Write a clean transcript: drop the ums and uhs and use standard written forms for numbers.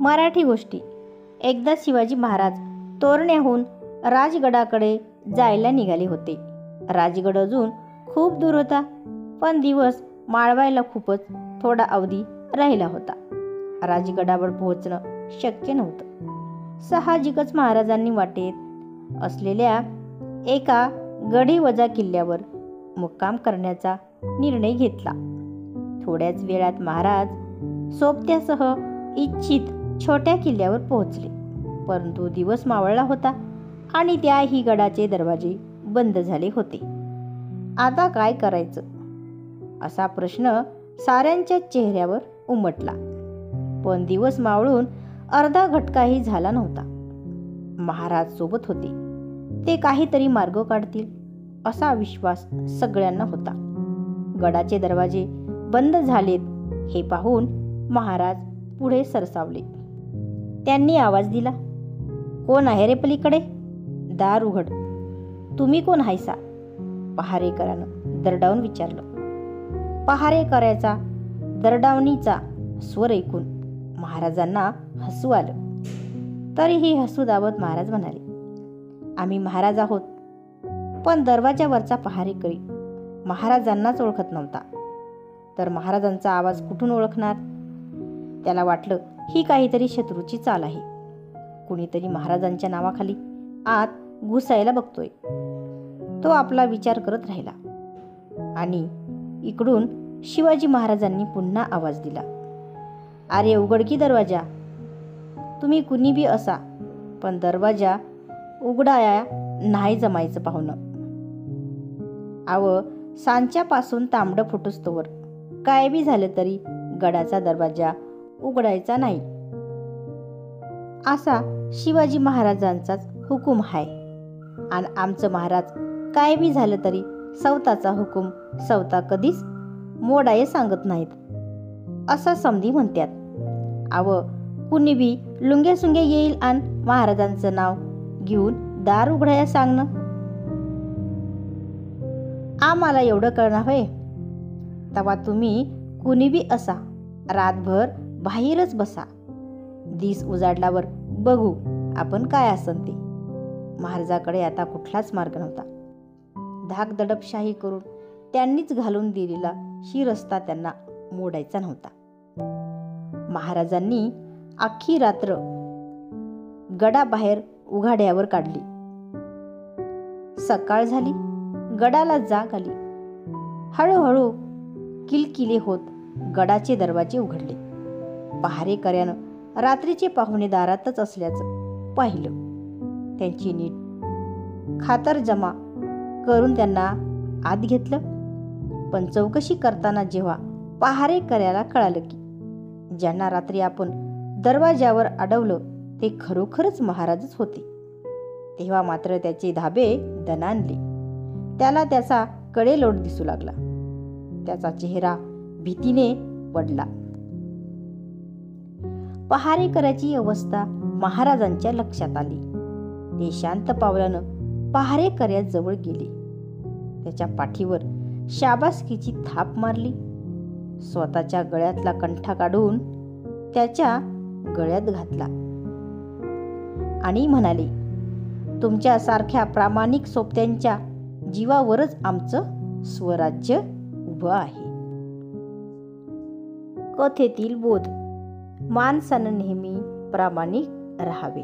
मराठी गोष्टी. एकदा शिवाजी महाराज तोरण्याहून राजगडाकडे जायला निघाले होते. राजगड अजून खूप दूर होता, पण दिवस माळवायला खूपच थोडा अवधी राहिला होता. राजगडावर पोहोचणं शक्य नव्हतं. साहजिकच महाराजांनी वाटेत असलेल्या एका गडीवजा किल्ल्यावर मुक्काम करण्याचा निर्णय घेतला. थोड्याच वेळात महाराज सोबत्यासह इच्छित छोट्या किल्ल्यावर पोहोचले. परंतु दिवस मावळला होता आणि त्याही गडाचे दरवाजे बंद झाले होते. आता काय करायचं, असा प्रश्न साऱ्यांच्या चेहऱ्यावर उमटला. पण दिवस मावळून अर्धा घटकाही झाला नव्हता. महाराज सोबत होते, ते काहीतरी मार्ग काढतील असा विश्वास सगळ्यांना होता. गडाचे दरवाजे बंद झालेत हे पाहून महाराज पुढे सरसावले. त्यांनी आवाज दिला, कोण आहे रे पलीकडे? दार उघड. तुम्ही कोण हायसा? पहारेकरानं दरडावून विचारलं. पहारेकराचा दरडावणीचा स्वर ऐकून महाराजांना हसू आलं. तरीही हसू दाबत महाराज म्हणाले, आम्ही महाराज आहोत. पण दरवाजावरचा पहारेकरी महाराजांनाच ओळखत नव्हता, तर महाराजांचा आवाज कुठून ओळखणार? त्याला वाटलं ही काहीतरी शत्रूची चाल आहे. कुणीतरी महाराजांच्या नावाखाली आत घुसायला बघतोय. तो आपला विचार करत राहिला आणि इकडून शिवाजी महाराजांनी पुन्हा आवाज दिला, अरे उघड की दरवाजा. तुम्ही कुणी बी असा, पण दरवाजा उघडाया नाही जमायचं पाहुणं. सांच्यापासून तांबडं फुटुस्तोवर काय बी झालं तरी गडाचा दरवाजा उघडायचा नाही, असा शिवाजी महाराजांचाच हुकूम आहे. आणि आमचं महाराज काय बी झालं तरी सवताचा हुकूम सवता कधीच मोडाये सांगत नाहीत, असं समधी म्हणतात. कुणी बी लुंगे सुंगे येईल आणि महाराजांचं नाव घेऊन दार उघडाया सांगणं. आम्हाला एवढं कळणार होय? तेव्हा तुम्ही कुणी बी असा, रातभर बाहेरच बसा. दिस उजाडल्यावर बघू आपण काय असन ते. महाराजाकडे आता कुठलाच मार्ग नव्हता. धाकदडपशाही करून त्यांनीच घालून दिलेला ही रस्ता त्यांना मोडायचा नव्हता. महाराजांनी अख्खी रात्र गडाबाहेर उघाड्यावर काढली. सकाळ झाली, गडाला जाग आली. हळूहळू किलकिले होत गडाचे दरवाजे उघडले. पहारेकऱ्यानं रात्रीचे पाहुणे दारातच असल्याचं पाहिलं. त्यांची नीट खातरजमा करून त्यांना आत घेतलं. पण चौकशी करताना जेव्हा पहारेकऱ्याला कळालं की ज्यांना रात्री आपण दरवाजावर अडवलं ते खरोखरच महाराजच होते, तेव्हा मात्र त्याचे धाबे दणाणले. त्याला त्याचा कडेलोट दिसू लागला. त्याचा चेहरा भीतीने पडला. पहारेकराची अवस्था महाराजांच्या लक्षात आली. ते शांत पावलानं पहारेकऱ्याजवळ गेले. त्याच्या पाठीवर शाबासकीची थाप मारली. स्वतःच्या गळ्यातला कंठा काढून त्याच्या गळ्यात घातला आणि म्हणाले, तुमच्यासारख्या प्रामाणिक सोबत्यांच्या जीवावरच आमचं स्वराज्य उभं आहे. कथेतील बोध: माणसानं नेहमी प्रामाणिक राहावे.